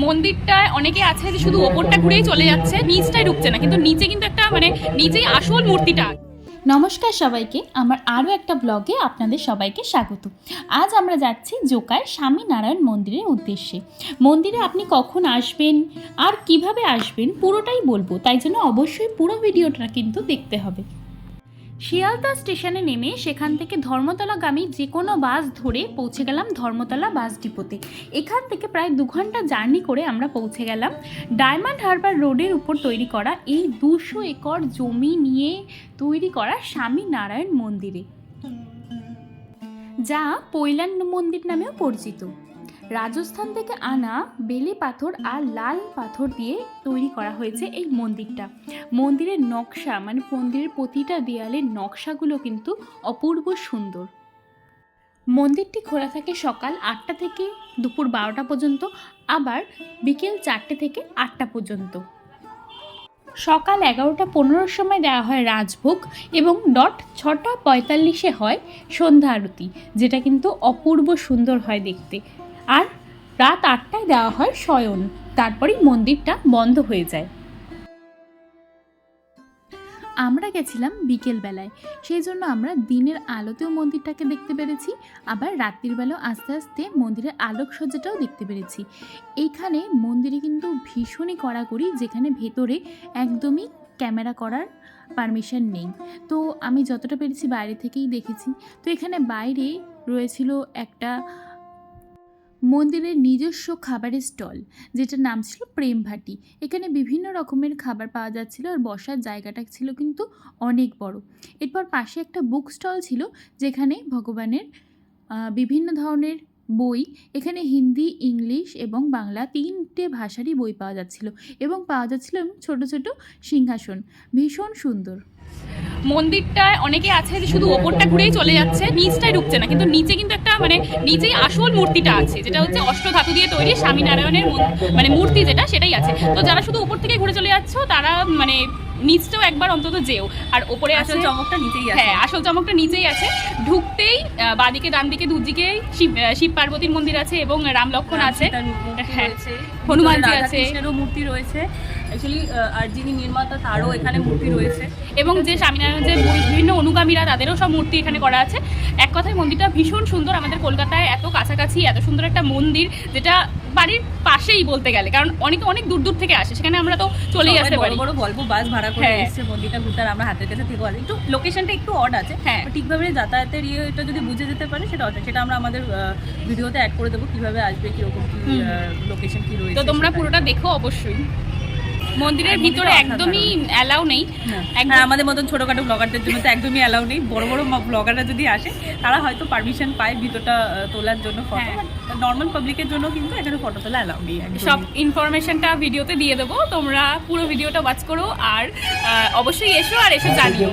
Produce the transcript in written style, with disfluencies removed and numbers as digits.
মন্দিরটায় অনেকে আছে যে শুধু ওপরটা ঘুরেই চলে যাচ্ছে, নিচটাই ঢুকছে না, কিন্তু নিচে কিন্তু একটা নিচেই আসল মূর্তিটা। নমস্কার সবাইকে, আমার আরও একটা ব্লগে আপনাদের সবাইকে স্বাগত। আজ আমরা যাচ্ছি জোকায় স্বামীনারায়ণ মন্দিরের উদ্দেশ্যে। মন্দিরে আপনি কখন আসবেন আর কিভাবে আসবেন পুরোটাই বলবো, তাই জন্য অবশ্যই পুরো ভিডিওটা কিন্তু দেখতে হবে। শিয়ালদা স্টেশনে নেমে সেখান থেকে ধর্মতলাগামী যে কোনো বাস ধরে পৌঁছে গেলাম ধর্মতলা বাস ডিপোতে। এখান থেকে প্রায় 2 ঘন্টা জার্নি করে আমরা পৌঁছে গেলাম ডায়মন্ড হারবার রোডের উপর তৈরি করা এই 200 একর জমি নিয়ে তৈরি করা স্বামীনারায়ণ মন্দিরে, যা পৈলান মন্দির নামেও পরিচিত। রাজস্থান থেকে আনা বেলে পাথর আর লাল পাথর দিয়ে তৈরি করা হয়েছে এই মন্দিরটা। মন্দিরের নকশা মন্দিরের প্রতিটা দেয়ালের নকশাগুলো কিন্তু অপূর্ব সুন্দর। মন্দিরটি খোলা থাকে সকাল 8টা থেকে দুপুর 12টা পর্যন্ত, আবার বিকেল 4টে থেকে 8টা পর্যন্ত। সকাল 11:15 সময় দেওয়া হয় রাজভোগ এবং 6:45 হয় সন্ধ্যা আরতি, যেটা কিন্তু অপূর্ব সুন্দর হয় দেখতে। আর রাত 8টায় দেওয়া হয় শয়ন, তারপরেই মন্দিরটা বন্ধ হয়ে যায়। আমরা গেছিলাম বিকেলবেলায়, সেই জন্য আমরা দিনের আলোতেও মন্দিরটাকে দেখতে পেরেছি, আবার রাত্রির বেলাও আস্তে আস্তে মন্দিরের আলোকসজ্জাটাও দেখতে পেরেছি। এইখানে মন্দিরে কিন্তু ভীষণই কড়াকড়ি, যেখানে ভেতরে একদমই ক্যামেরা করার পারমিশন নেই। তো আমি যতটা পেরেছি বাইরে থেকেই দেখেছি। তো এখানে বাইরে রয়েছিল একটা মন্দিরের নিজস্ব খাবারের স্টল, যেটার নাম ছিল প্রেম ভাটি। এখানে বিভিন্ন রকমের খাবার পাওয়া যাচ্ছিল আর বসার জায়গাটা ছিল কিন্তু অনেক বড়। এরপর পাশে একটা বুক স্টল ছিল, যেখানে ভগবানের বিভিন্ন ধরনের বই, এখানে হিন্দি, ইংলিশ এবং বাংলা 3টে ভাষারই বই পাওয়া যাচ্ছিল, এবং পাওয়া যাচ্ছিল ছোট ছোট সিংহাসন, ভীষণ সুন্দর। মন্দিরটায় অনেকে আছে যে শুধু ওপরটা ঘুরেই চলে যাচ্ছে, নিচটাই ঢুকছে না, কিন্তু নিচে কিন্তু একটা নিচেই আসল মূর্তিটা আছে, যেটা হচ্ছে অষ্টধাতু দিয়ে তৈরি স্বামীনারায়ণের মূর্তি, যেটা সেটাই আছে। তো যারা শুধু ওপর থেকে ঘুরে চলে যাচ্ছ তারা নিচটাও একবার অন্তত যেও। আর ওপরে আসল চমকটা নিচেই আছে। হ্যাঁ, আসল চমকটা নিচেই আছে। ঢুকতেই বাদিকে ডান দিকে দুদিকেই শিব পার্বতীর মন্দির আছে এবং রাম লক্ষ্মণ আছে, হ্যাঁ, হনুমানজি আছে, মূর্তি রয়েছে অ্যাকচুয়ালি, আর যিনি নির্মাতা তারও এখানে মূর্তি রয়েছে, এবং যে স্বামীনারায়ণ যে বিভিন্ন অনুগামীরা তাদেরও সব মূর্তি এখানে করা আছে। এক কথায় মন্দিরটা ভীষণ সুন্দর। আমাদের কলকাতায় এত কাছাকাছি এত সুন্দর একটা মন্দির, যেটা বাড়ির পাশেই বলতে গেলে, কারণ অনেক দূর দূর থেকে আসে, সেখানে আমরা তো চলেই আসতে পারি। বড় ভলভো বাস ভাড়া করে এসে মন্দিরটা ঘুরতে, আমরা হাতের কাছে থেকে আসি। একটু লোকেশনটা একটু অড আছে, হ্যাঁ, ঠিকভাবে যাতায়াতের এটা যদি বুঝে যেতে পারে সেটা আমরা আমাদের ভিডিওতে অ্যাড করে দেবো, কিভাবে আসবে, কিরকম কি লোকেশন কি রয়েছে। তো তোমরা পুরোটা দেখো অবশ্যই। মন্দিরের ভিতরে একদমই অ্যালাউ নেই, আমাদের মতন ছোটোখাটো ব্লগারদের জন্য তো একদমই অ্যালাউ নেই। বড় বড় ব্লগাররা যদি আসে তারা হয়তো পারমিশন পায় ভিতরটা তোলার জন্য, ফটো। নর্মাল পাবলিকের জন্য কিন্তু এখানে ফটো তোলা অ্যালাউ নেই। সব ইনফরমেশনটা ভিডিওতে দিয়ে দেবো, তোমরা পুরো ভিডিওটা ওয়াচ করো, আর অবশ্যই এসো আর এসে জানিও।